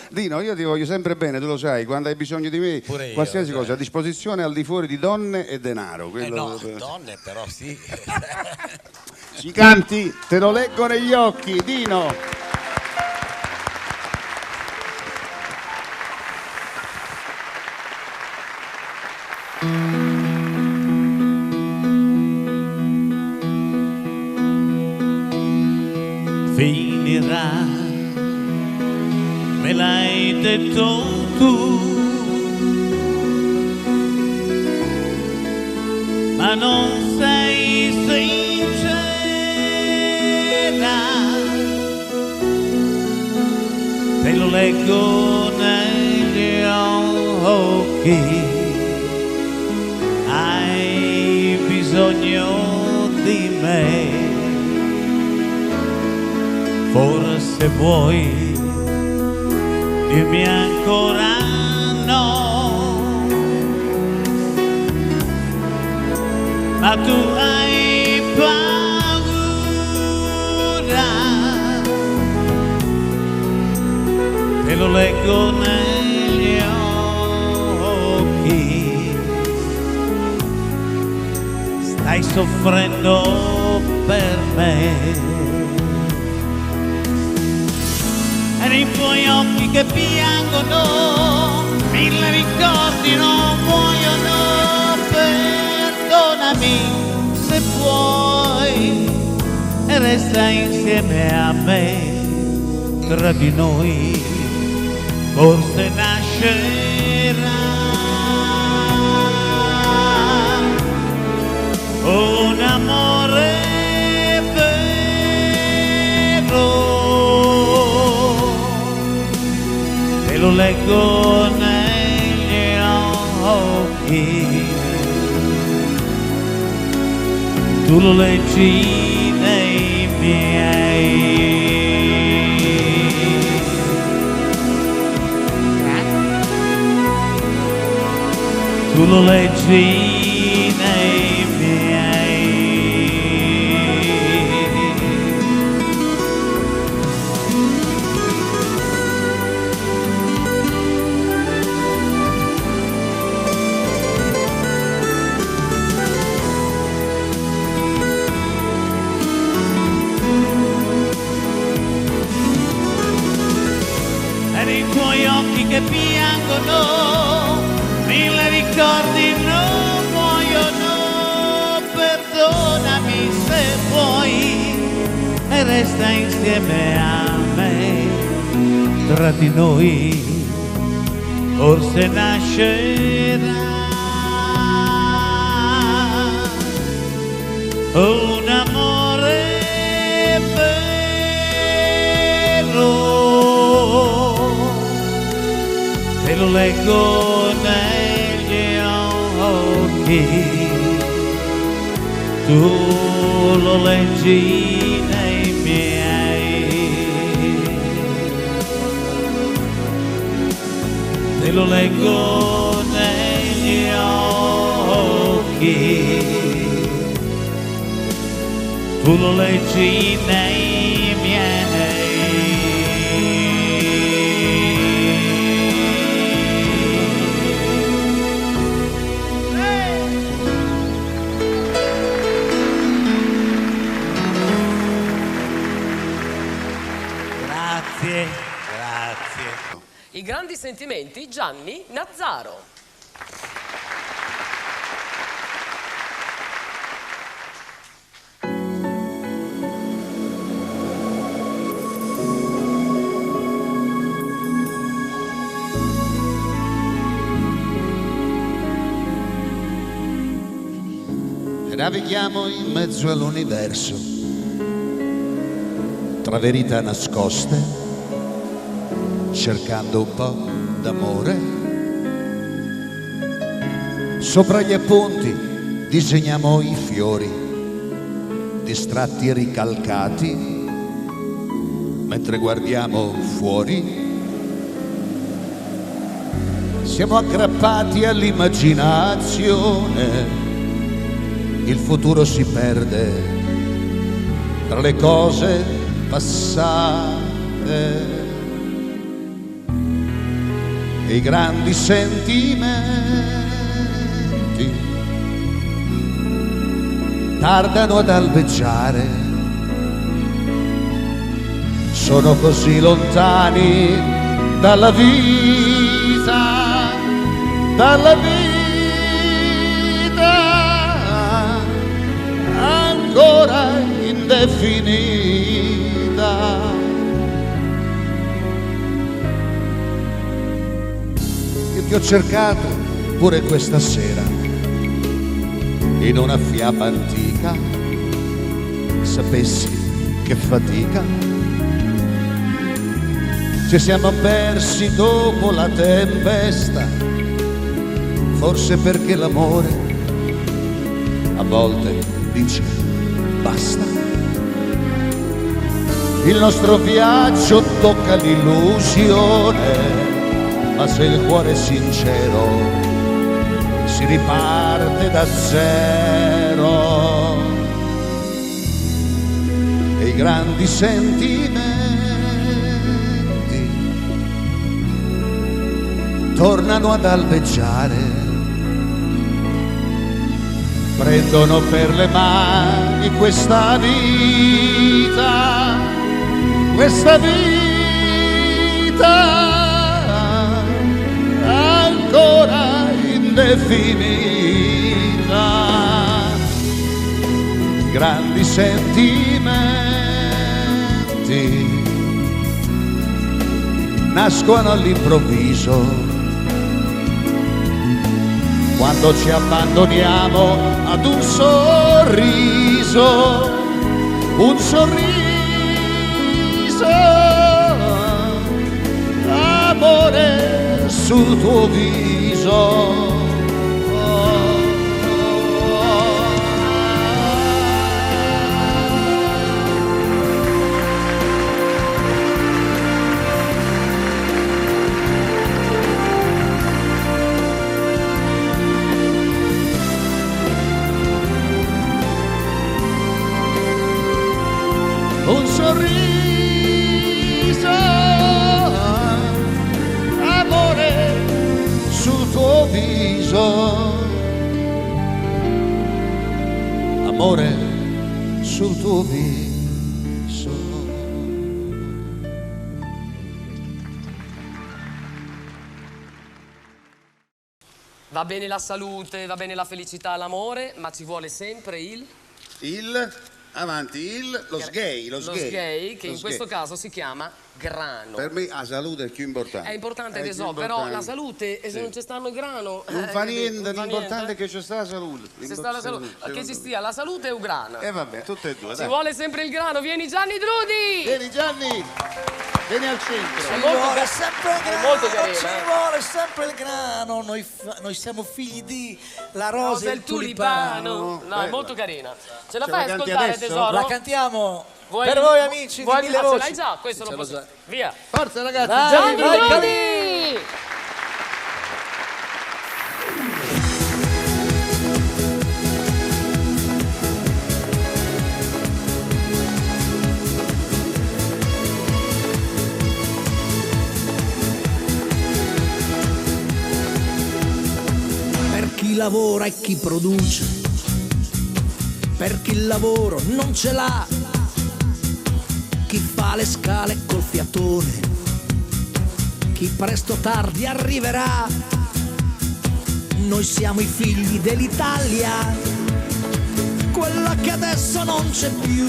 Dino, io ti voglio sempre bene, tu lo sai, quando hai bisogno di me, Pure io, qualsiasi cosa, a disposizione al di fuori di donne e denaro. No, donne però sì. Ci canti, te lo leggo negli occhi, Dino. Finirà, me l'hai detto tu, ma non sei sincera, te lo leggo negli occhi, hai bisogno di me. Forse vuoi dirmi ancora no, ma tu hai paura, te lo leggo negli occhi, stai soffrendo per me. E nei tuoi occhi che piangono, mille ricordi non muoiono, perdonami se puoi e resta insieme a me. Tra di noi forse nascerà un amore vero. Lo leggo negli occhi, tu lo leggi nei miei, tu lo leggi nei miei. I tuoi occhi che piangono, mille ricordi non muoiono, perdonami se vuoi e resta insieme a me. Tra di noi forse nascerà un amore vero. Te lo leggo negli occhi, tu lo leggi nei miei, te lo leggo negli occhi, tu lo leggi nei miei. Grazie. I grandi sentimenti, Gianni Nazzaro. Navighiamo in mezzo all'universo, tra verità nascoste, cercando un po' d'amore. Sopra gli appunti disegniamo i fiori, distratti e ricalcati, mentre guardiamo fuori. Siamo aggrappati all'immaginazione, il futuro si perde tra le cose passate. e i grandi sentimenti tardano ad albeggiare, sono così lontani dalla vita, dalla vita ancora indefinita. Io ti ho cercato pure questa sera in una fiaba antica, sapessi che fatica. Ci siamo persi dopo la tempesta, forse perché l'amore a volte dice basta. Il nostro viaggio tocca l'illusione, ma se il cuore è sincero si riparte da zero. E i grandi sentimenti tornano ad albeggiare, prendono per le mani questa vita, questa vita ancora indefinita. Grandi sentimenti nascono all'improvviso, quando ci abbandoniamo ad un sorriso, un sorriso, amore sul tuo viso. Un sorriso, amore sul tuo viso, amore sul tuo viso. Va bene la salute, va bene la felicità, l'amore, ma ci vuole sempre lo sgay, lo sgay, che in questo caso si chiama grano. Per me la salute è il più importante. È importante, È che più so, però importante. la salute, e se Sì. non ci stanno il grano... Non fa niente, non fa l'importante è niente. che ci sta la salute. Se sta la salute, che ci stia la salute e un grano. E vabbè, tutte e due, Ci dai. vuole sempre il grano, vieni Gianni Drudi! Vieni Gianni, vieni al centro. È Ci molto vuole ca- sempre il è grano, molto carino, ci eh. vuole sempre il grano. Noi siamo figli di la rosa Rosa e e il tulipano. No, è molto carina. Ce la Ce fai la canti ascoltare, adesso? tesoro? La cantiamo Vuoi- per voi amici vuoi- di Mille ah, Voci. ce l'hai già, questo Ce lo l'ho posso... già. Via! Forza ragazzi, Dai, Gianni vai, Drudi! Per chi lavora e chi produce, per chi il lavoro non ce l'ha, chi fa le scale col fiatone, chi presto o tardi arriverà. Noi siamo i figli dell'Italia, quella che adesso non c'è più,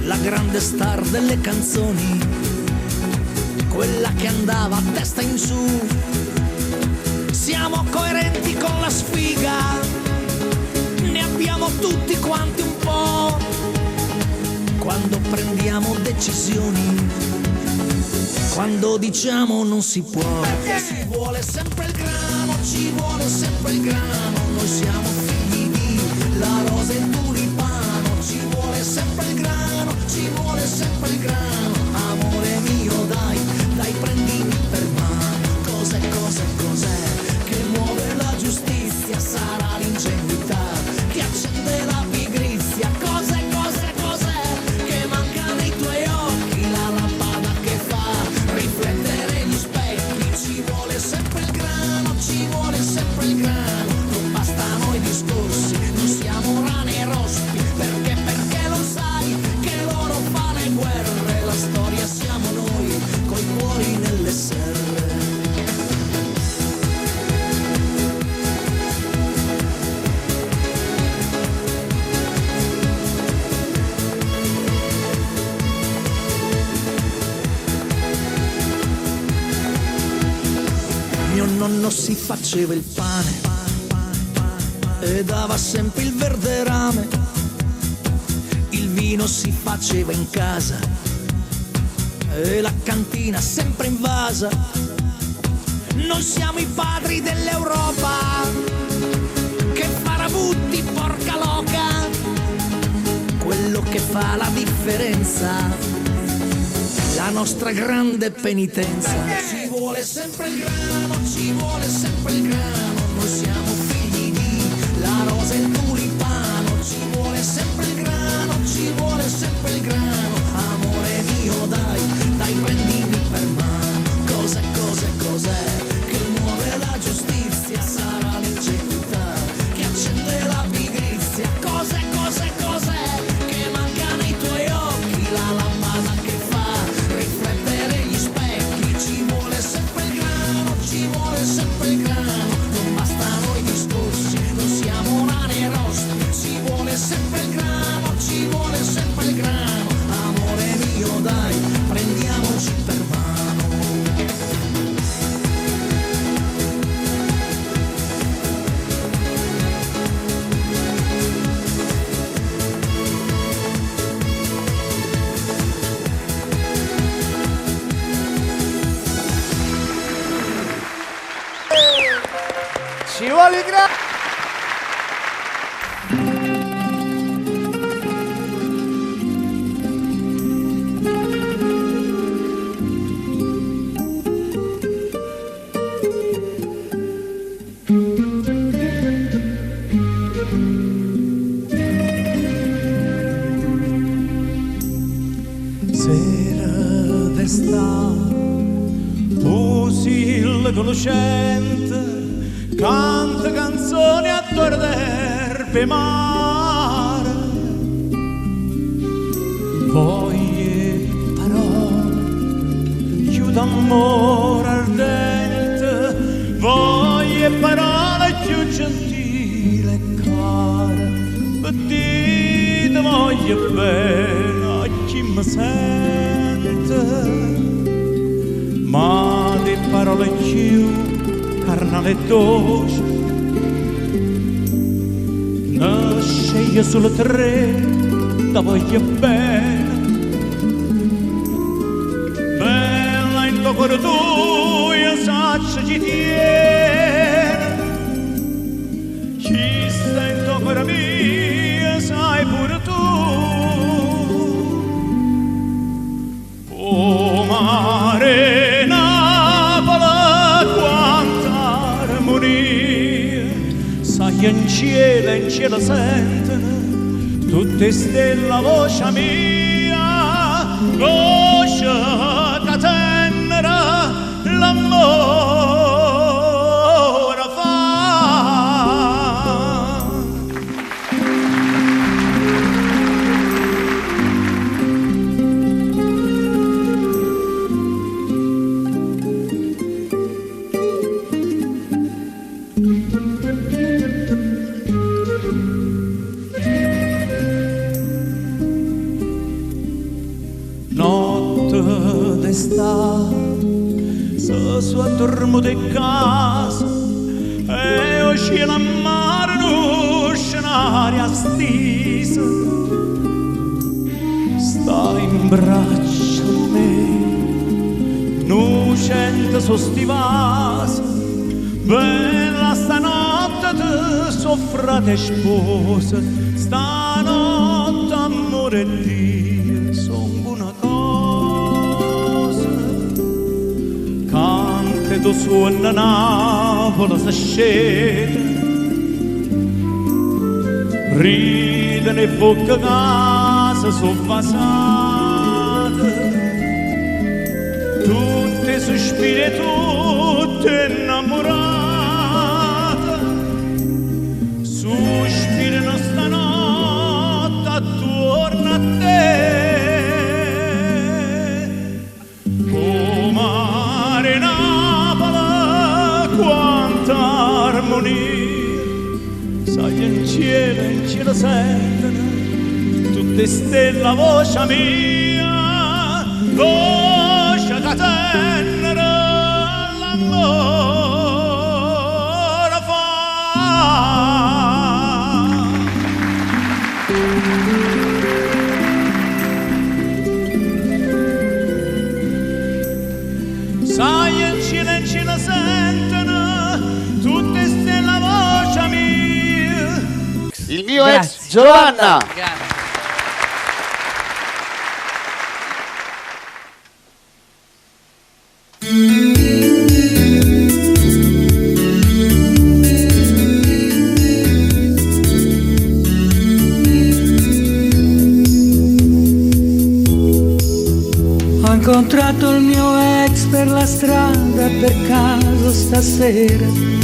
la grande star delle canzoni, quella che andava a testa in su. Siamo coerenti con la sfiga, ne abbiamo tutti quanti un po', quando prendiamo decisioni, quando diciamo non si può. Perché ci vuole sempre il grano, ci vuole sempre il grano, noi siamo figli di la rosa e il tulipano, ci vuole sempre il grano, ci vuole sempre il grano, amore mio dai prendimi per mano, cos'è, che muove la giustizia, sarà l'ingenuità che accende la pigrizia, cos'è, che manca nei tuoi occhi, la lampada che fa riflettere gli specchi, ci nonno si faceva il pane e dava sempre il verde rame. Il vino si faceva in casa e la cantina sempre invasa. Noi siamo i padri dell'Europa, che farabutti, porca loca. Quello che fa la differenza, la nostra grande penitenza. Ci vuole sempre il grano, ci vuole sempre il grano. Noi siamo figli di la rosa e il tulipano. Ci vuole sempre il grano, ci vuole sempre il grano. Amore mio, dai, dai, prendimi per mano. Cos'è, cos'è, cos'è che muove la giustizia? Sarà l'ingenuità che accende la pigrizia. Cos'è, cos'è, cos'è che manca nei tuoi occhi? La lampada che fa riflettere gli specchi. Ci vuole sempre il grano, ci vuole sempre il grano. Non bastano i discorsi, non siamo nani e rosti. Ci vuole sempre il grano, ci vuole sempre il grano. Amore mio, dai, prendiamoci per mano. Ci vuole il grano. Sera d'estate, usi il conoscente, canta canzoni a torderpe mare. Voglie parole, più d'amore ardente, voglie parole più gentile e care. Dite voglio bene a chi mi sente, ma di parole più carnale e dolce. Nasce io solo tre, da voglio bene, bella in tuo cuore tu, io saccio ci tiene. Chi sta in tuo cuore mio, sai pure tu. O mare Napoli, quanta armonia, sai in cielo sentono tutte stelle a voce mia, voce che tenera l'amore fa. Notte d'estate, se su dormo di casa e o cielo a mare un scenario stisa. Stai in braccio a me, nucente su sti vasi, bella stanotte te suo frate e sposa. Stanotte amore Dio, son una cosa, cante tu suona Napoli se scende, ride ne bocca casa su vasate, tutte sospire tutte innamorate, sospirano stanotte attorno a te. O mare Napoli, quanta armonia, sai in cielo sentono tutte stelle a voce mia, voce che tenera l'amore Il mio Grazie. ex Giovanna. Grazie. Ho incontrato il mio ex per la strada per caso stasera.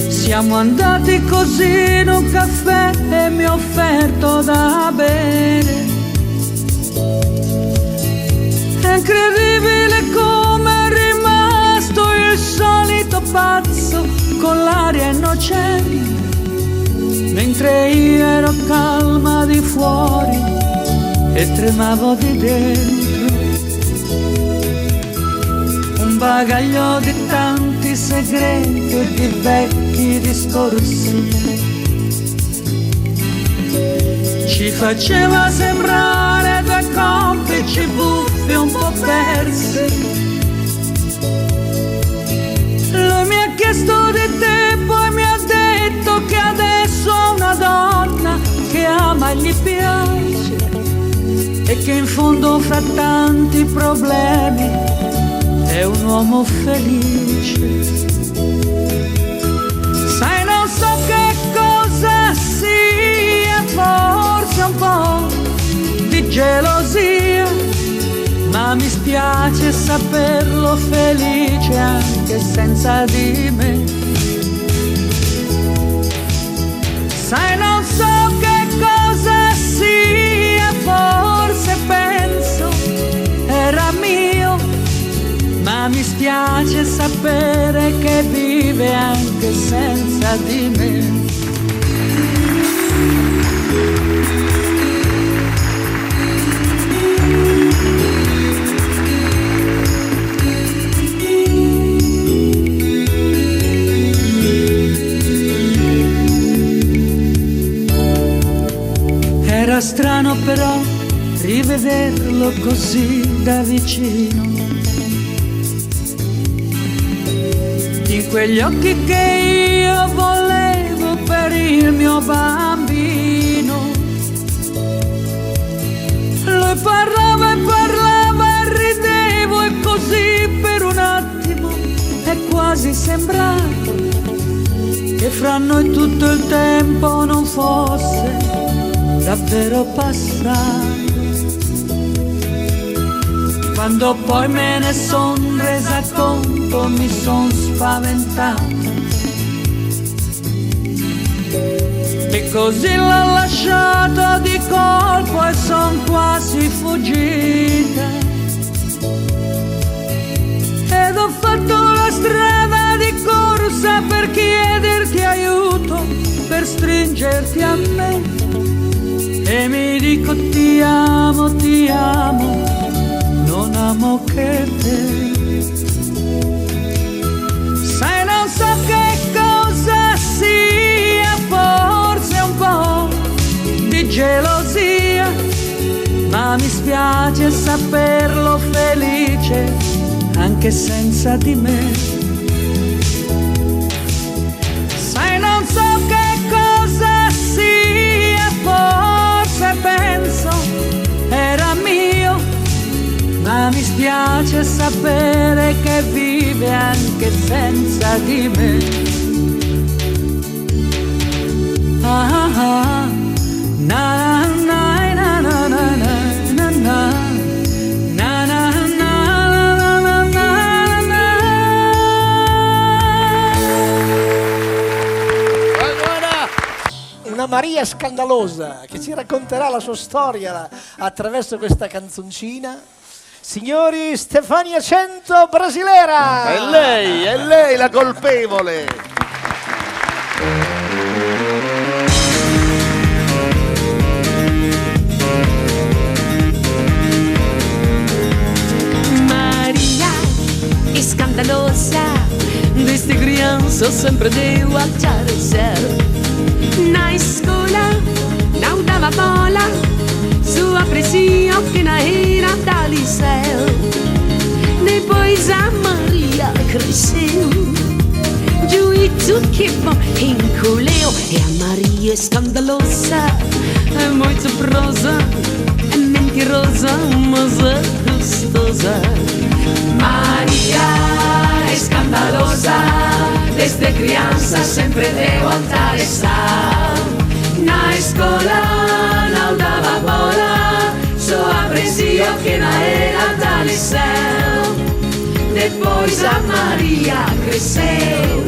Siamo andati così in un caffè e mi ha offerto da bere. È incredibile come è rimasto il solito pazzo con l'aria innocente, mentre io ero calma di fuori e tremavo di dentro. Un bagaglio di tanti segreti e di vecchi discorsi ci faceva sembrare due complici buffi un po' persi. Lui mi ha chiesto di te, poi mi ha detto che adesso ha una donna che ama e gli piace, e che in fondo fra tanti problemi è un uomo felice. Sai, non so che cosa sia, forse un po' di gelosia, ma mi spiace saperlo felice anche senza di me. Sai, non so che cosa sia, forse penso era mio, ma mi spiace sapere che vive anche senza di me. Era strano però rivederlo così da vicino, in quegli occhi che io volevo per il mio bambino. Lui parlava e parlava e ridevo, e così per un attimo è quasi sembrato che fra noi tutto il tempo non fosse davvero passato. Quando poi me ne son resa conto mi son spaventata, e così l'ho lasciato di colpo e son quasi fuggita, ed ho fatto la strada di corsa per chiederti aiuto, per stringerti a me, e mi dico ti amo, non amo che te. Sai, non so che cosa sia, forse un po' di gelosia, ma mi spiace saperlo felice anche senza di me. Sai, non so che cosa sia, forse penso era mio, ma mi spiace sapere che vive anche senza di me. Ah, ah, ah. Na, na, na, na, na, na, na, na. Na, na, na, na, na, na. Una Maria scandalosa che ci racconterà la sua storia attraverso questa canzoncina. Signori, Stefania Cento Brasilera! È lei la colpevole! Maria escandalosa, desde criança sempre deu a carecer. Na escola não dava bola, sua pressão que na era da liceu. Depois a Maria cresceu Juízo que bom encolheu. E a Maria é escandalosa, é muito prosa, é mentirosa, mas é gostosa. Maria é escandalosa, desde criança sempre deu alta estar. Na escola não dava bola, só aprendia que não era da lição. Depois a Maria cresceu,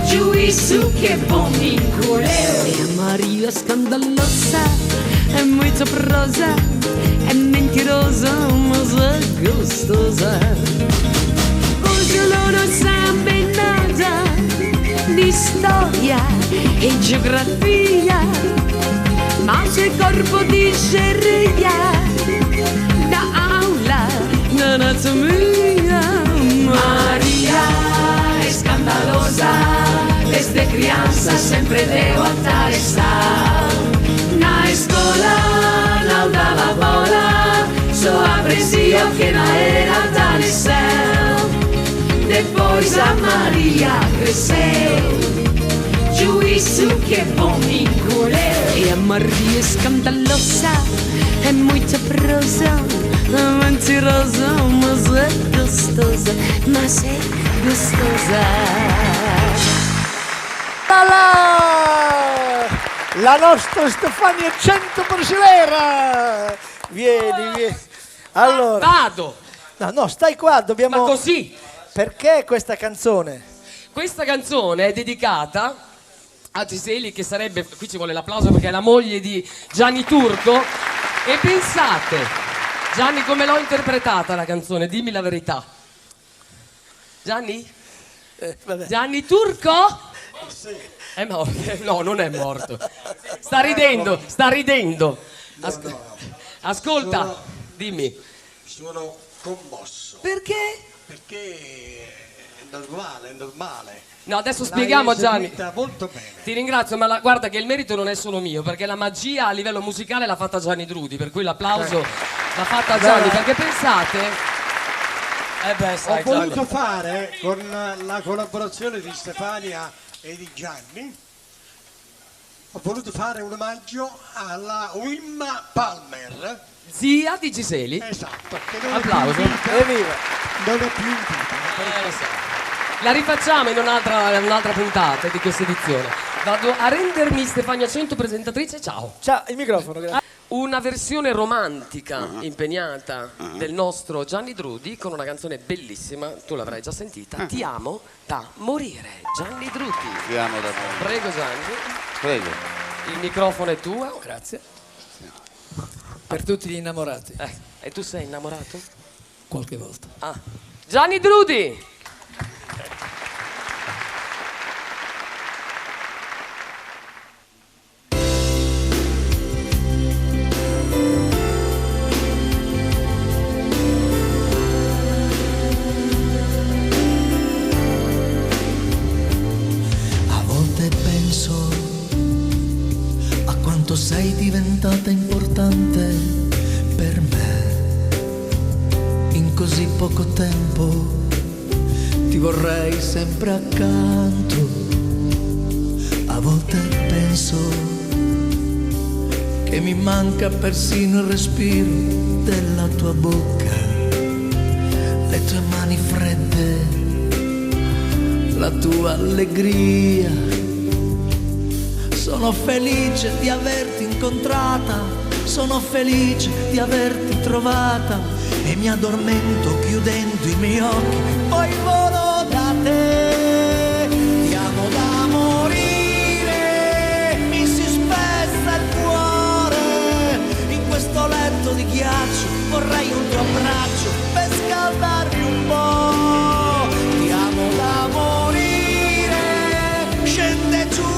juízo que bom me encolheu. E a Maria é escandalosa, é muito prosa, é mentirosa, mas é gostosa. Hoje ela não sabe nada de história e geografia, mas o corpo digeria da aula de anatomia. Maria é escandalosa, desde criança sempre deu alta estar. Na escola não dava bola, só aprendia o que não era da lição. Depois a Maria cresceu, juízo que bom me encolheu. E a Maria é escandalosa, é muita prosa, é mentirosa, mas é gostosa, mas é gostosa. La nostra Stefania 100 Brasileira. Vieni. Allora. Vado! No, stai qua, dobbiamo... Ma così? Perché questa canzone? Questa canzone è dedicata a Giseli, che sarebbe, qui ci vuole l'applauso perché è la moglie di Gianni Turco. E pensate, Gianni, come l'ho interpretata la canzone? Dimmi la verità. Gianni? Vabbè. Gianni Turco? Sì. È morto? No, non è morto. Sta ridendo. Ascolta, dimmi. Sono commosso. Perché? Perché è normale. No, adesso spieghiamo, Gianni. Eseguita molto bene. Ti ringrazio, ma guarda che il merito non è solo mio, perché la magia a livello musicale l'ha fatta Gianni Drudi, per cui l'applauso l'ha fatta Gianni, perché pensate... Ho voluto fare con la collaborazione di Stefania e di Gianni, ho voluto fare un omaggio alla Wimma Palmer. Zia di Giseli. Esatto. Che non Applauso. Evviva. Non è più in vita. Lo so. La rifacciamo in un'altra puntata di questa edizione. Vado a rendermi Stefania 100 presentatrice, ciao. Ciao, il microfono, grazie. Una versione romantica, impegnata, del nostro Gianni Drudi con una canzone bellissima, tu l'avrai già sentita, Ti amo da morire, Gianni Drudi. Ti amo da morire. Prego Gianni, Prego. il microfono è tuo. Grazie. Per tutti gli innamorati. E tu sei innamorato? Qualche volta. Ah. Gianni Drudi! Sei diventata importante per me. In così poco tempo ti vorrei sempre accanto. A volte penso che mi manca persino il respiro della tua bocca, le tue mani fredde, la tua allegria. Sono felice di averti incontrata, sono felice di averti trovata e mi addormento chiudendo i miei occhi, poi volo da te. Ti amo da morire, mi si spezza il cuore, in questo letto di ghiaccio vorrei un tuo abbraccio per scaldarmi un po'. Ti amo da morire, scende giù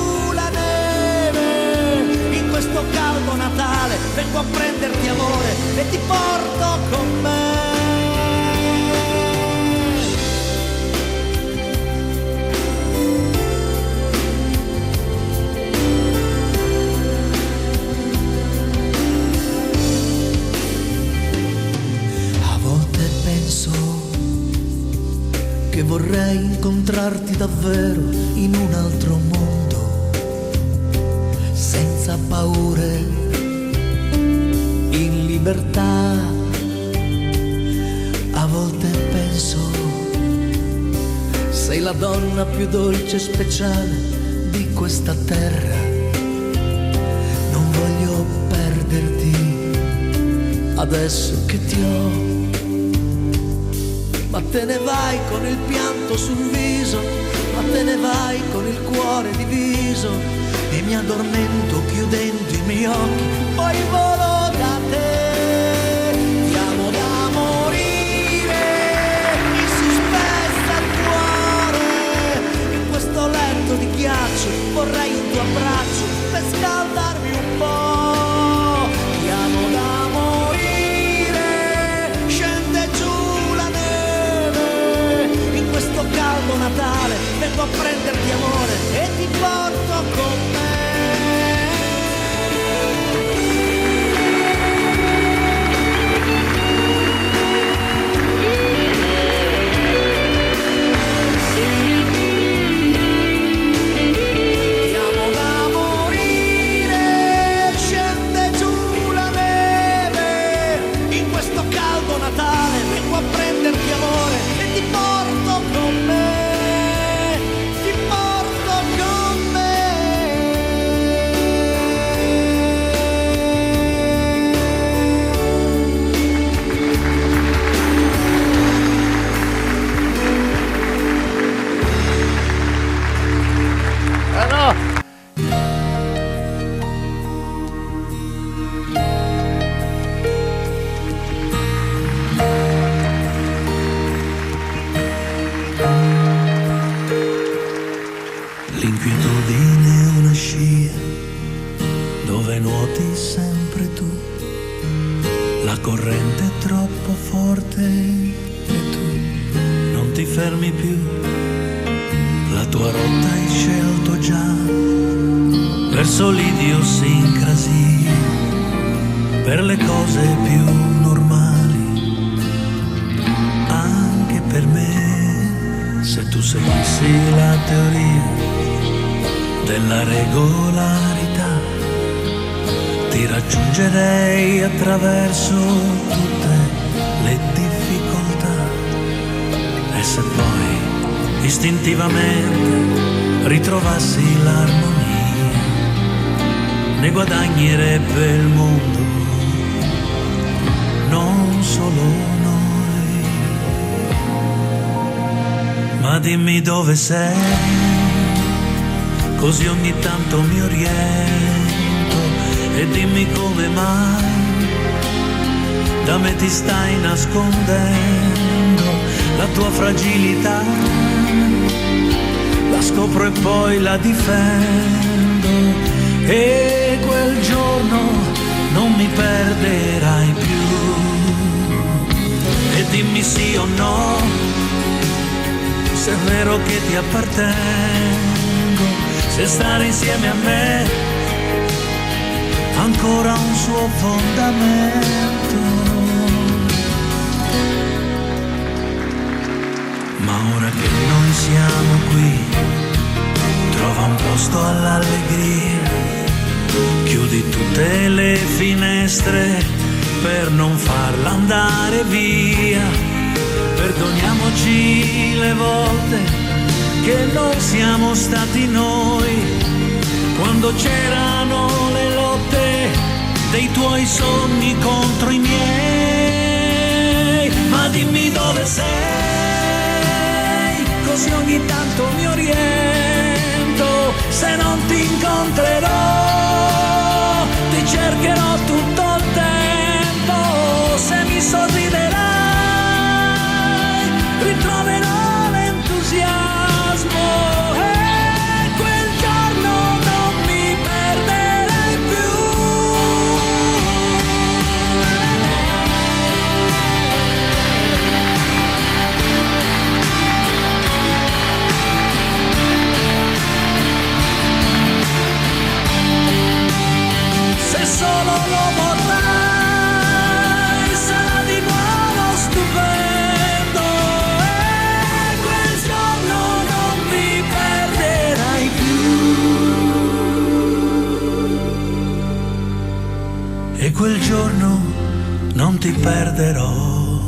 questo caldo Natale, vengo a prenderti amore e ti porto con me. A volte penso che vorrei incontrarti davvero in un altro mondo, senza paure, in libertà. A volte penso, sei la donna più dolce e speciale di questa terra. Non voglio perderti adesso che ti ho. Ma te ne vai con il pianto sul viso, ma te ne vai con il cuore diviso, e mi addormento chiudendo i miei occhi, poi volo da te. Ti amo da morire, mi si spezza il cuore, in questo letto di ghiaccio vorrei un tuo abbraccio per scaldarmi un po'. Ti amo da morire, scende giù questo caldo Natale, vengo a prenderti amore e ti porto con me. Ti amo da morire, scende giù la neve, in questo caldo Natale vengo a prenderti amore e ti porto con me, ti porto con me. L'inquietudine è una scia dove nuoti sempre tu, la corrente è troppo forte e tu non ti fermi più, la tua rotta hai scelto già verso l'idiosincrasia, per le cose più normali, anche per me, se tu seguissi la teoria della regolarità, ti raggiungerei attraverso tutte le difficoltà, e se poi istintivamente ritrovassi l'armonia, ne guadagnerebbe il mondo, non solo noi. Ma dimmi dove sei, così ogni tanto mi oriento, e dimmi come mai da me ti stai nascondendo la tua fragilità. La scopro e poi la difendo, e quel giorno non mi perderai più. E dimmi sì o no, se è vero che ti appartengo, se stare insieme a me ancora un suo fondamento. Ma ora che noi siamo qui, trova un posto all'allegria, chiudi tutte le finestre per non farla andare via. Perdoniamoci le volte che non siamo stati noi, quando c'erano le lotte dei tuoi sogni contro i miei. Ma dimmi dove sei, così ogni tanto mi oriento, se non ti incontrerò ti cercherò tutto il tempo, se mi sorriderai ritroverò l'entusiasmo, e quel giorno non mi perderai più. e quel giorno non ti perderò.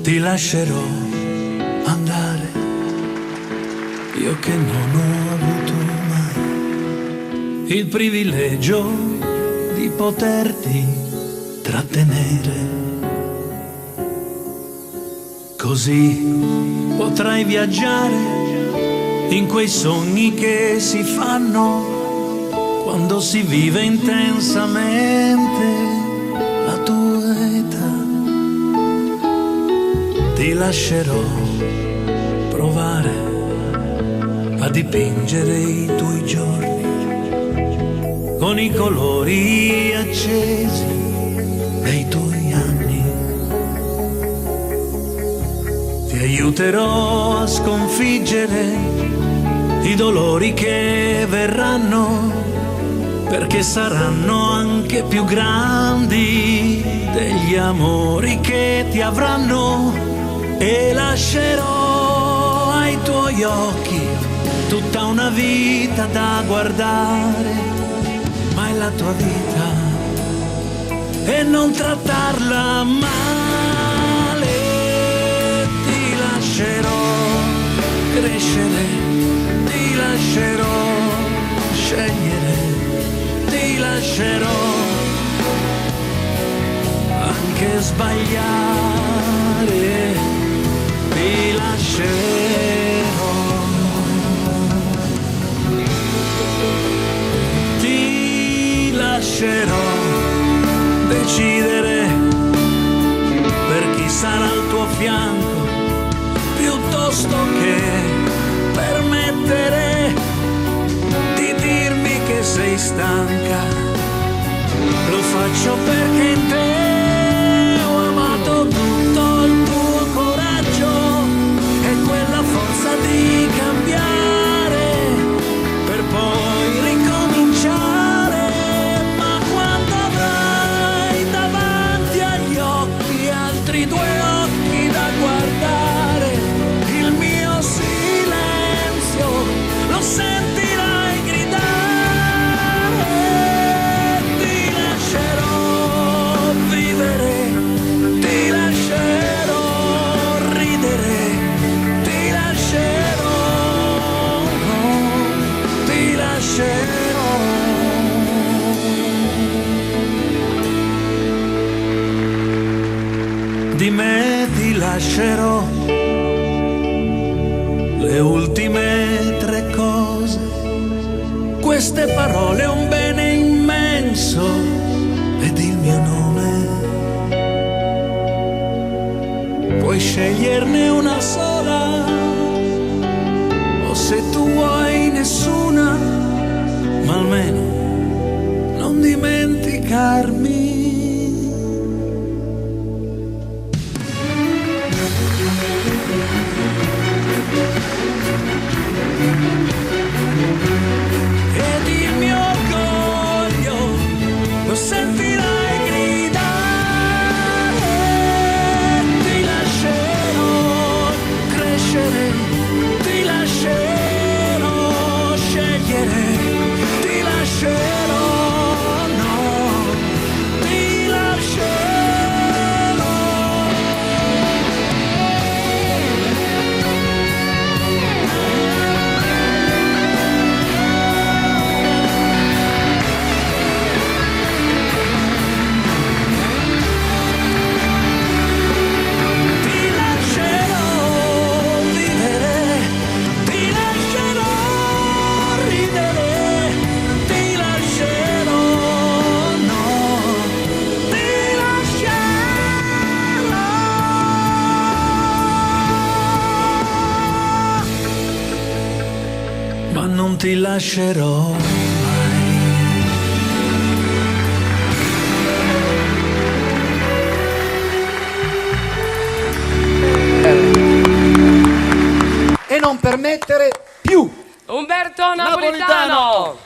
Ti lascerò andare, io che non ho avuto mai il privilegio di poterti trattenere. Così potrai viaggiare in quei sogni che si fanno quando si vive intensamente la tua età. Ti lascerò provare a dipingere i tuoi giorni con i colori accesi dei tuoi anni. Ti aiuterò a sconfiggere i dolori che verranno, perché saranno anche più grandi degli amori che ti avranno. E lascerò ai tuoi occhi tutta una vita da guardare, ma è la tua vita e non trattarla male. Ti lascerò crescere, ti lascerò scegliere, ti lascerò anche sbagliare. Ti lascerò, ti lascerò decidere per chi sarà al tuo fianco, piuttosto che permettere di dirmi che sei stanca. Lo faccio perché in te ho amato tutto il tuo coraggio e quella forza di cambiare per poi ricominciare. Ma quando avrai davanti agli occhi altri due occhi da guardare, il mio silenzio lo sentirai gridare. Ti lascerò vivere, ti lascerò ridere, ti lascerò, ti lascerò. Di me ti lascerò le ultime tre cose, queste parole, un bene immenso ed il mio nome. Puoi sceglierne una sola, o se tu vuoi nessuna, ma almeno non dimenticarmi. Ed il mio orgoglio lo sentirai gridare. Ti lascerò crescere, ti lascerò scegliere, ti lascerò no, lascerò mai. E non permettere più. Umberto Napolitano.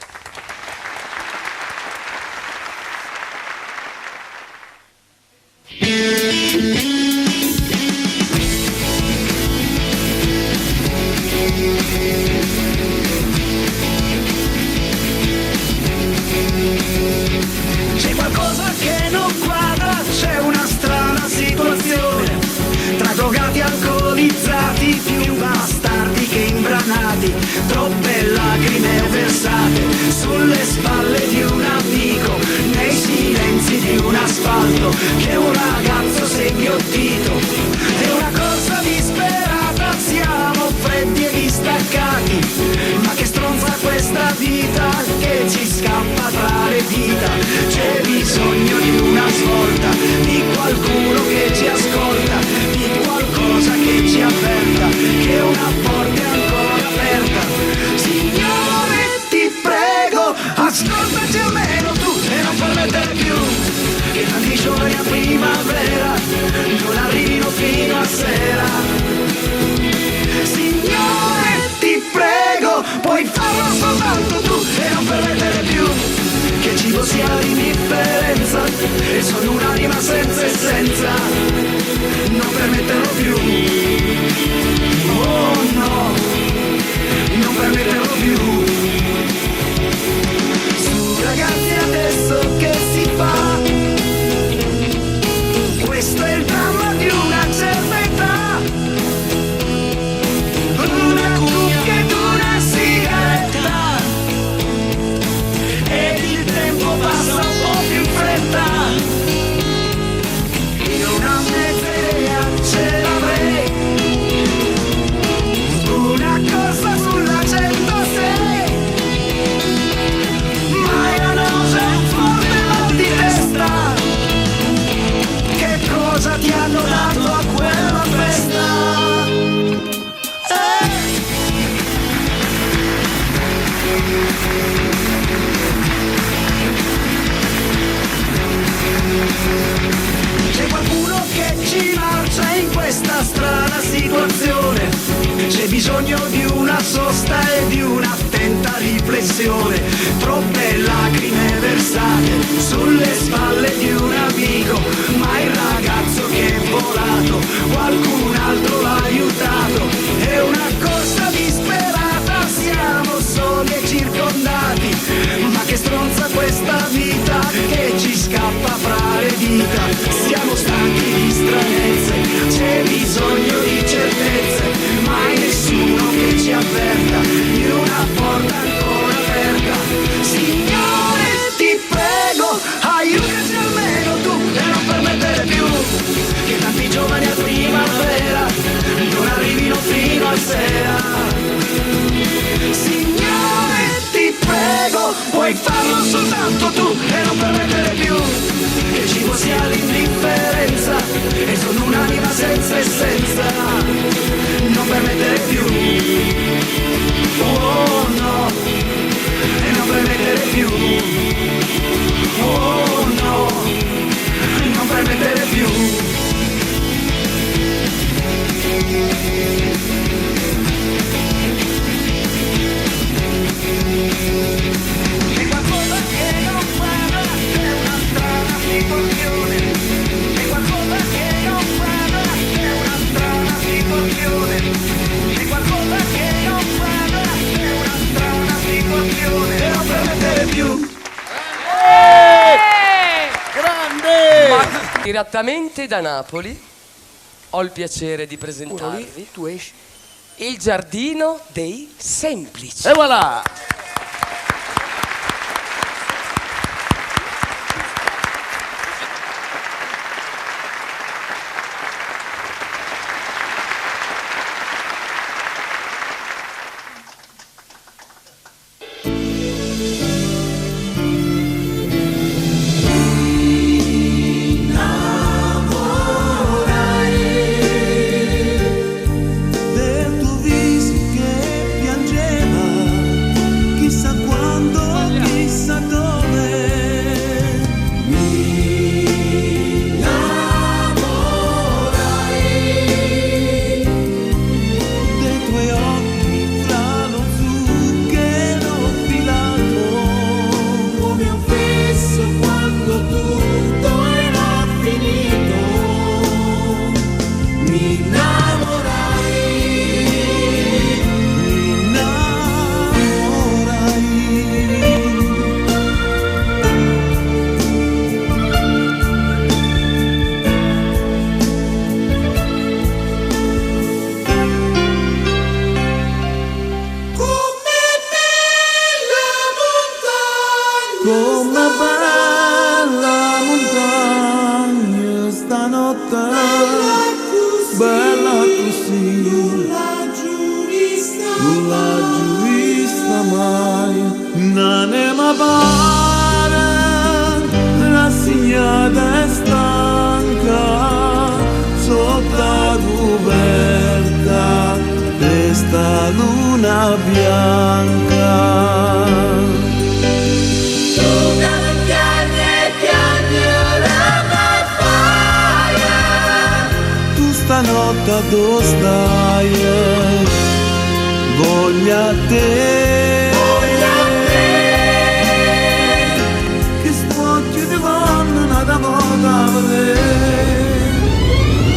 C'è qualcosa che non quadra, c'è una strana situazione, tra drogati alcolizzati, più bastardi che imbranati, troppe lacrime versate sulle spalle di un amico, nei silenzi di un asfalto che un ragazzo si è inghiottito. È una corsa disperata, siamo freddi e distaccati, ma che stronza questa vita che ci scappa tra le dita. C'è bisogno di una svolta, di qualcuno che ci ascolta, di qualcosa che ci avverta che una porta è ancora aperta. Signore, ti prego, ascoltaci almeno tu e non permettere più che tanti giorni a primavera non arrivino fino a sera. Signore, ti prego, puoi farlo soltanto tu e non permettere più che il cibo sia l'indifferenza e sono un'anima senza essenza. Non permetterò più, oh no, non permetterò più. Su ragazzi, adesso che si fa? Questo è il dramma di una certa età. Una cuffia ed una sigaretta ed il tempo passa un po' più in fretta. Io una mezza idea ce l'avrei, una corsa sulla 106, ma la nausea è un forte mal di testa. Che cosa ti hanno dato a quella festa? C'è qualcuno che ci marcia in questa strana situazione, c'è bisogno di una sosta e di un'attenta riflessione. Troppe lacrime versate sulle spalle di un amico, ma il ragazzo che è volato qualcun altro l'ha aiutato. È una corsa disperata, siamo soli e circondati, ma che stronza questa vita che ci scappa fra le dita. Siamo stanchi di stranezze, c'è bisogno di certezze, mai nessuno che ci avverta di una porta ancora aperta. Signore, ti prego, aiutaci almeno tu e non permettere più che tanti giovani a primavera non arrivino fino a sera. Signore, ti prego, puoi farlo soltanto tu e non permettere più che il cibo sia l'indifferenza e sono un'anima senza essenza. Non permettere più, oh no, e non permettere più, oh no, non permettere più. C'è qualcosa che non quadra, c'è una strana situazione. C'è qualcosa che non quadra, c'è una strana situazione. C'è qualcosa che non quadra, c'è una strana situazione. E non permettere più. Grande! Ma direttamente da Napoli ho il piacere di presentarvi Tu esci. il Giardino dei Semplici. E voilà! Del tuo viso che piangeva notte dove stai, voglia te, che sto più di quando nata volta a vedere.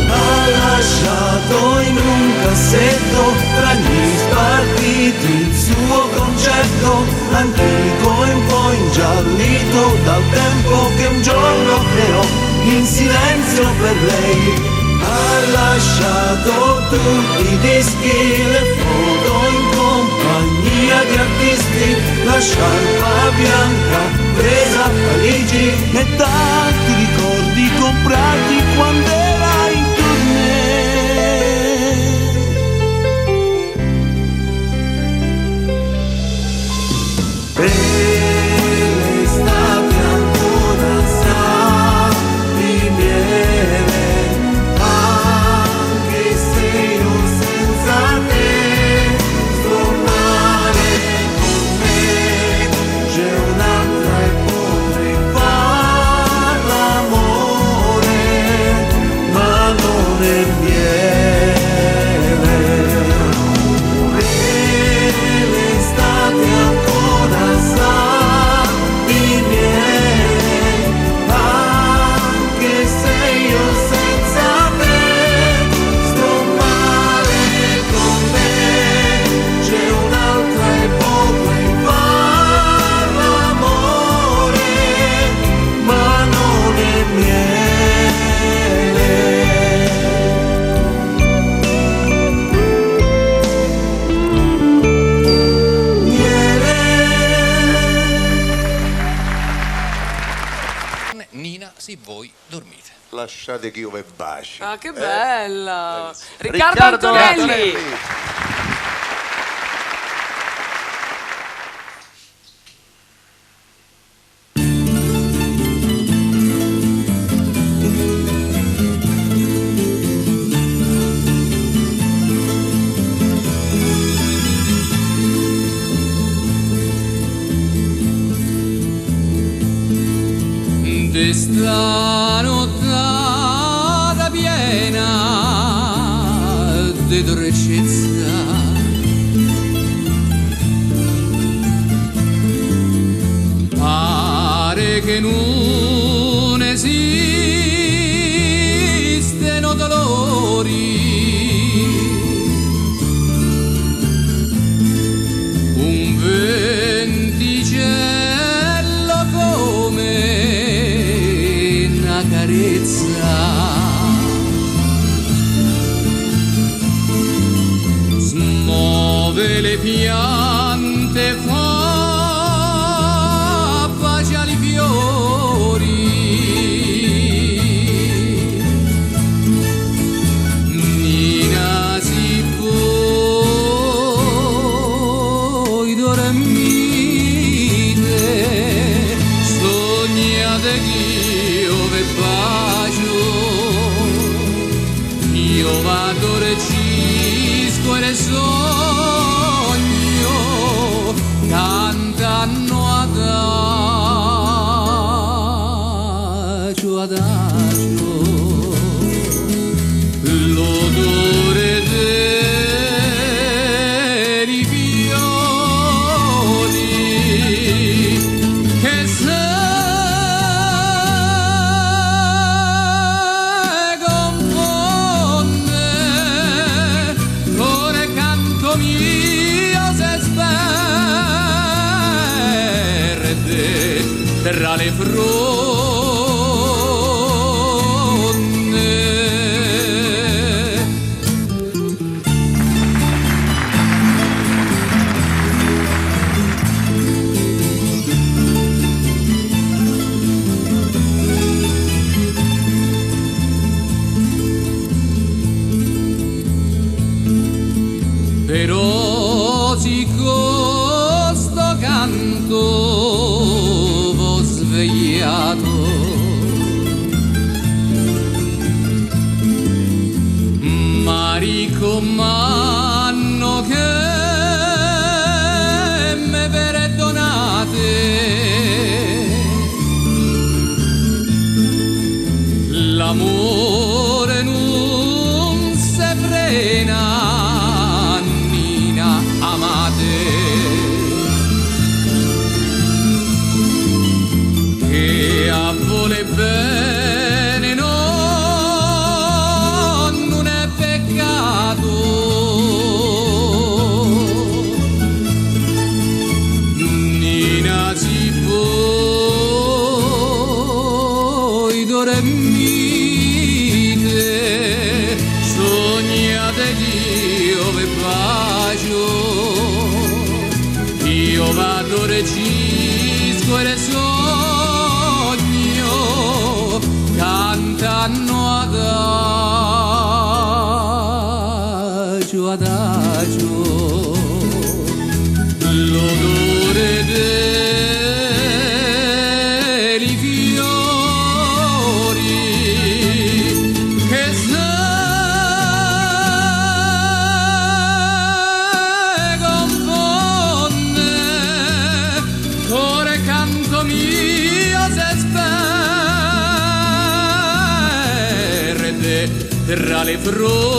Ha lasciato in un cassetto tra gli spartiti il suo concetto antico e un po' ingiallito dal tempo che un giorno creò in silenzio per lei. Ha lasciato tutti i dischi, le foto in compagnia di artisti, la sciarpa bianca presa a Parigi e tanti ricordi comprati quando era in tournée. L'estate ancora sa di miele, anche se io senza te sto male con me. C'è un'altra e potrei far l'amore, ma non è miele. L'estate ancora sa di miele, anche se io senza te sto male con me. C'è un'altra e potrei far l'amore, ma non è miele. Nina, se voi dormite. Lasciate che io vi baci. Ah, che bella! Riccardo Antonelli! Di sta nottata piena di dolcezza, pare che non esisteno dolori, un venticello come carezza, smuove le piante, fa pace ai fiori. Nina, si voi dormite, sognate che io vado recisco e ne sogno, cantano adagio, adagio, l'odore dei fiori che tra le fronde. Però si costo canto v'ho svegliato, ma ricomando che me perdonate, l'amore non se ma vuole bene, no, non è peccato. Nina si puoi dormire, sognate che io vi bacio, io vado regisco e le sogno, cantano adagio, adagio, l'odore dei fiori che se confonde, core canto mio se sperde tra le fronde.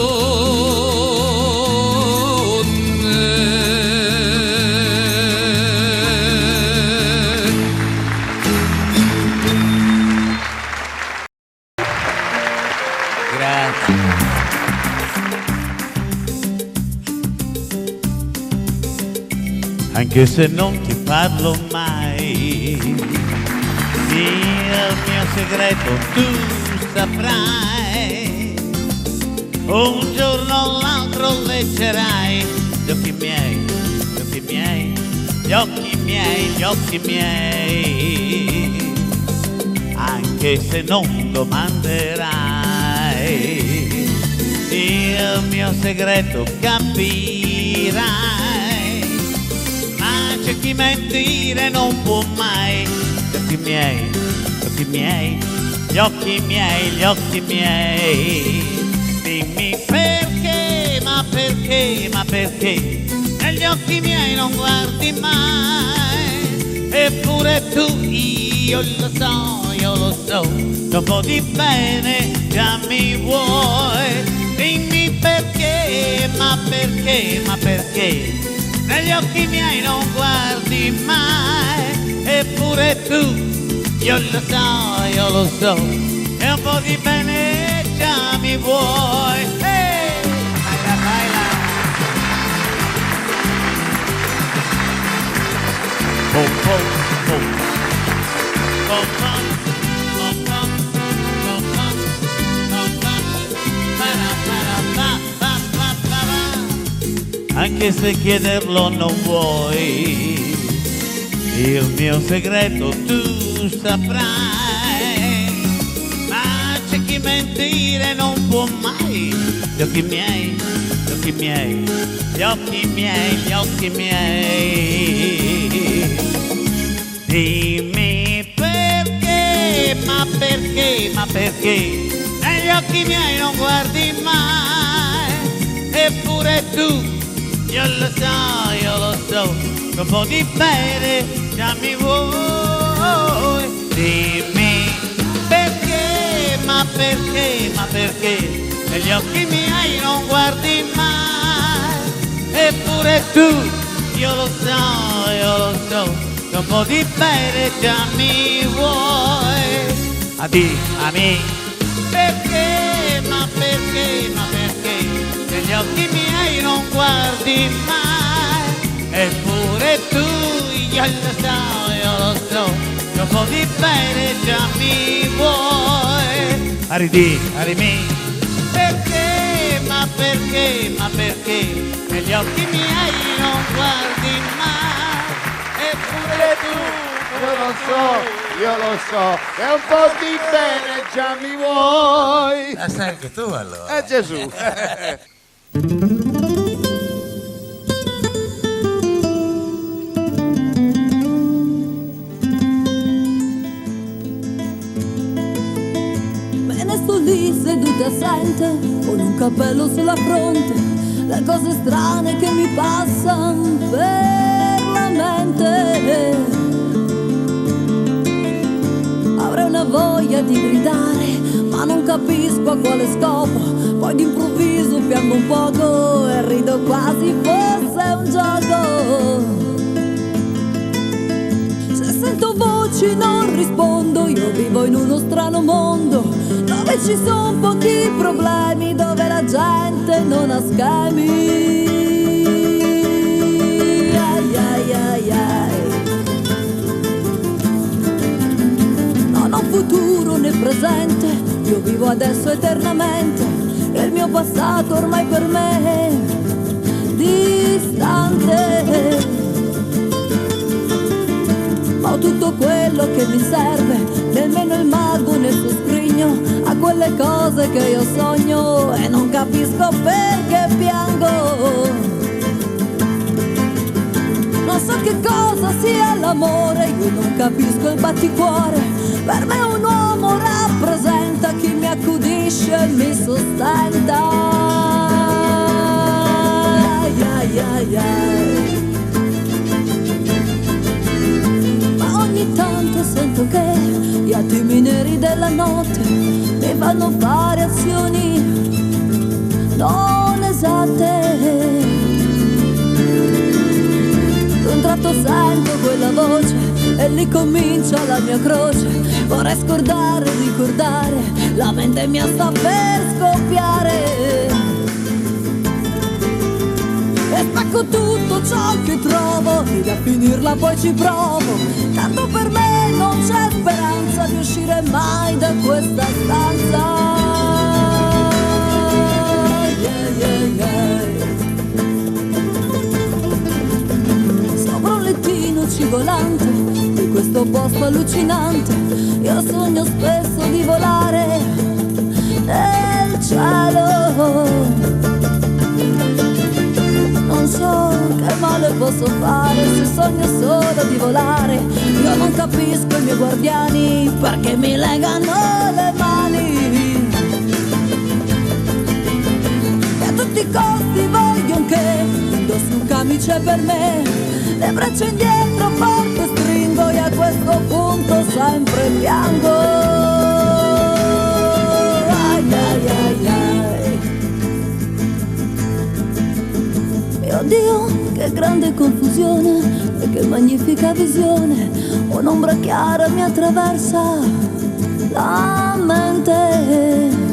Grazie. Anche se non ti parlo mai, il mio segreto tu saprai, un giorno o l'altro leggerai gli occhi miei, gli occhi miei, gli occhi miei, gli occhi miei, anche se non domanderai, il mio segreto capirai. C'è chi mentire non può mai, gli occhi miei, gli occhi miei, gli occhi miei, gli occhi miei. Dimmi perché, ma perché, ma perché negli occhi miei non guardi mai? Eppure tu, io lo so, dopo di bene già mi vuoi. Dimmi perché, ma perché, ma perché negli occhi miei non guardi mai, eppure tu, io lo so, e un po' di bene già mi vuoi. Hey! Baila, baila. Pom, pom, pom. Pom, pom, pom, pom, pom, pom, pom, pom. Para, para, pa, pa, pa, pa, pa. Anche se chiederlo non vuoi, il mio segreto tu saprai, ma c'è chi mentire non può mai. Gli occhi miei, gli occhi miei, gli occhi miei, gli occhi miei. Dimmi perché, ma perché, ma perché negli occhi miei non guardi mai, eppure tu, io lo so, dopo di bere già mi vuoi. Dimmi perché, ma perché, ma perché negli occhi miei non guardi mai, eppure tu, io lo so, dopo di bere già mi vuoi. Addio a me, perché, ma perché, ma perché negli occhi miei non guardi mai, eppure tu, io lo so, dopo di bene già mi vuoi. Aridi, arimi, perché, ma perché, ma perché negli occhi miei non guardi mai, eppure tu, io lo so, e un po' di bene già mi vuoi. La sai anche tu allora? Gesù. Me ne sto lì seduta assente, con un cappello sulla fronte, le cose strane che mi passano per la mente. Avrei una voglia di gridare, ma non capisco a quale scopo. Poi d'improvviso piango un poco e rido quasi fosse un gioco. Se sento voci non rispondo, io vivo in strano mondo dove ci sono pochi problemi, dove la gente non ha schemi. Ai ai ai ai. Non ho futuro né presente, io vivo adesso eternamente, e il mio passato ormai per me è distante. Ma ho tutto quello che mi serve, nemmeno il mago nel suo scrigno a quelle cose che io sogno, e non capisco perché piango. Non so che cosa sia l'amore, io non capisco il batticuore. Per me un uomo rappresenta chi mi accudisce e mi sostenta. Ai ai ai ai. Ma ogni tanto sento che gli attimi neri della notte mi fanno fare azioni non esatte. Un tratto sento quella voce e lì comincia la mia croce. Vorrei scordare, ricordare, la mente mia sta per scoppiare. E spacco tutto ciò che trovo, e a finirla poi ci provo. Tanto per me non c'è speranza di uscire mai da questa stanza. Yeah, yeah, yeah. Scivolante di questo posto allucinante, io sogno spesso di volare nel cielo. Non so che male posso fare se sogno solo di volare. Io non capisco i miei guardiani perché mi legano le mani, e a tutti i costi vogliono che indossi un camice per me. Le braccia indietro forte stringo e a questo punto sempre piango. Ai ai ai ai. Mio Dio, che grande confusione e che magnifica visione. Un'ombra chiara mi attraversa la mente.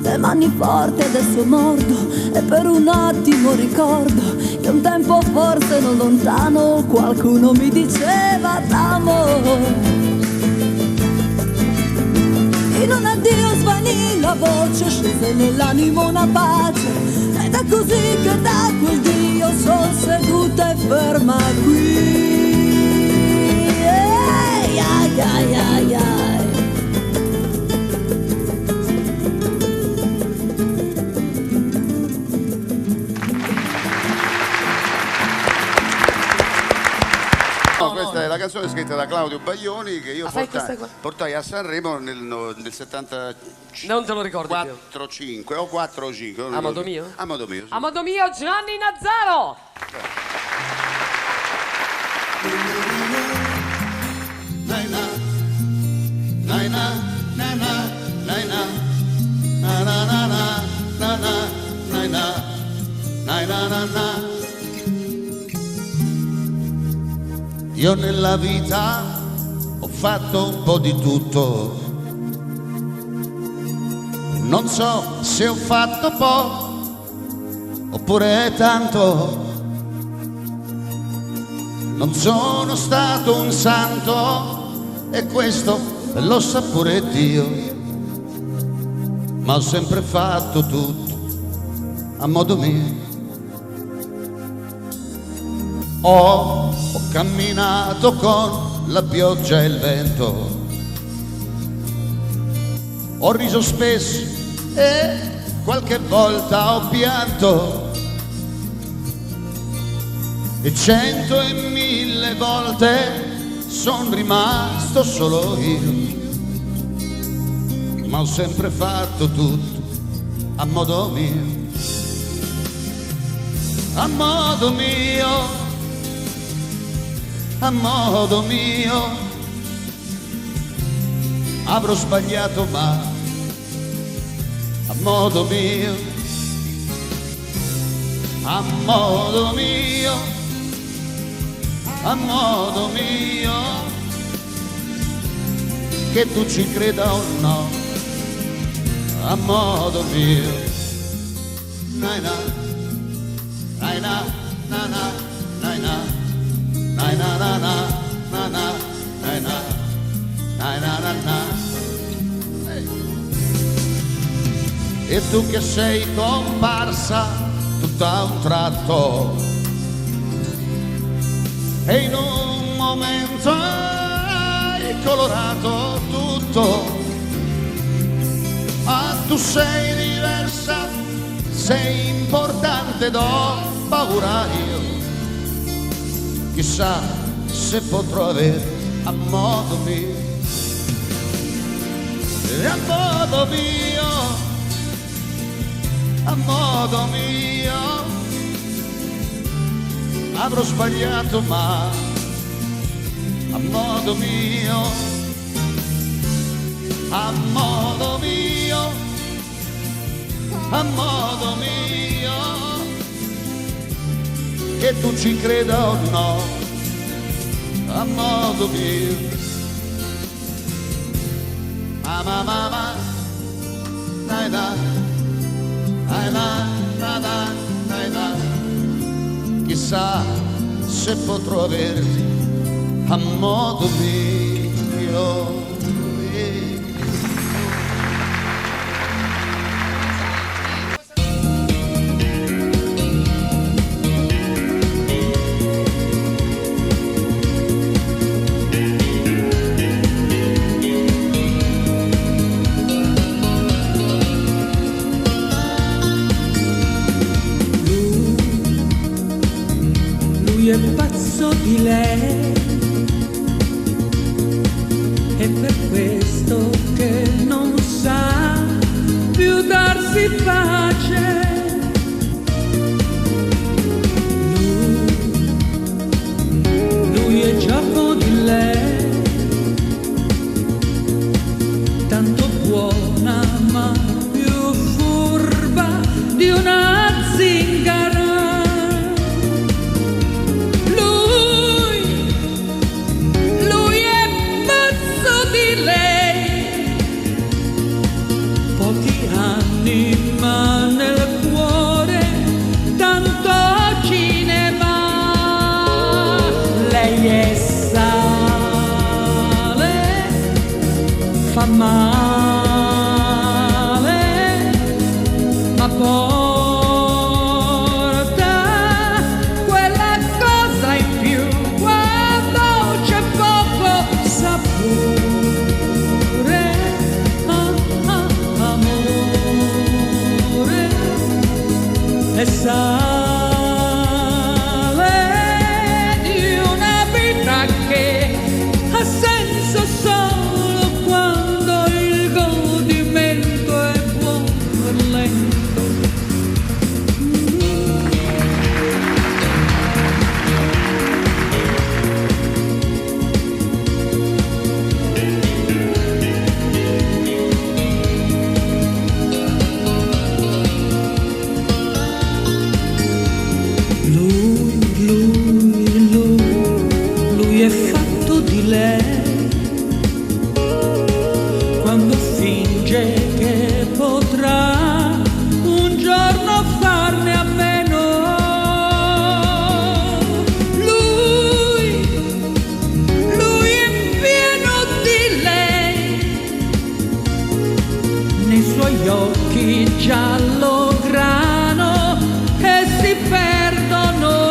Le mani forti adesso mordo e per un attimo ricordo che un tempo forse non lontano qualcuno mi diceva t'amo. In un addio svanì la voce, scese nell'animo una pace, ed è così che da quel Dio son seduta e ferma qui. Ai ai ai ai ai. Questa è la canzone scritta da Claudio Baglioni che io fai portai a Sanremo nel 75. Non te lo ricordi più. 4-5 o 4-5. A modo mio? A modo mio, sì. A modo mio, Gianni Nazzaro! Io nella vita ho fatto un po' di tutto, non so se ho fatto poco oppure tanto. Non sono stato un santo e questo lo sa pure Dio, ma ho sempre fatto tutto a modo mio. Ho camminato con la pioggia e il vento, ho riso spesso e qualche volta ho pianto, e 100 e 1000 volte son rimasto solo io, ma ho sempre fatto tutto a modo mio, a modo mio, a modo mio. Avrò sbagliato ma a modo mio, a modo mio, a modo mio, che tu ci creda o no, a modo mio. Nai na, nai na, na na, nai na, nai na na na, na na, nai na, nai na na na. E tu che sei comparsa tutto a un tratto e in un momento hai colorato tutto. Ah, tu sei diversa, sei importante, do paura io. Chissà se potrò avere a modo mio, a modo mio, a modo mio. Avrò sbagliato ma a modo mio, a modo mio, a modo mio, che tu ci creda o no, a modo mio. Ma, dai da, dai da, da da, dai da. Chissà se potrò averti a modo mio. Lui è pazzo di lei, è per questo che non sa più darsi pace. Lui è gioco di lei, tanto buona ma più furba di una zingara. Ma nel cuore tanto cinema. Lei è sale, fa male, ma porta quella cosa in più quando c'è poco sapore. E sale di una vita che ha senso solo quando il godimento è buono e lento. Lui è fatto di lei, quando finge che potrà un giorno farne a meno. Lui è pieno di lei, nei suoi occhi giallo grano che si perdono.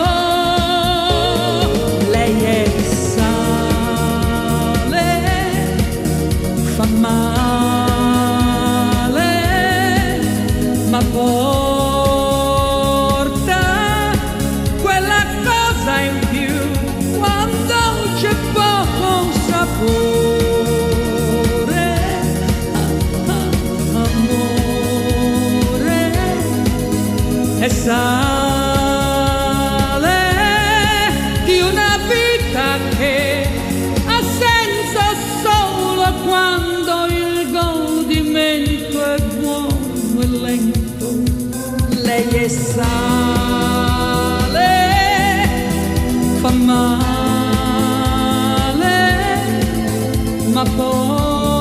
Lei è sale, fa male, ma porta quella cosa in più quando c'è poco sapore. Amore è sale di una vita che ha senso solo quando il godimento è buono e lento. Lei è sale, fa male, ma poi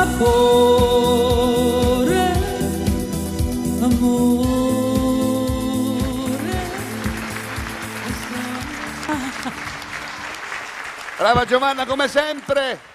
sapore, amore. Brava Giovanna come sempre.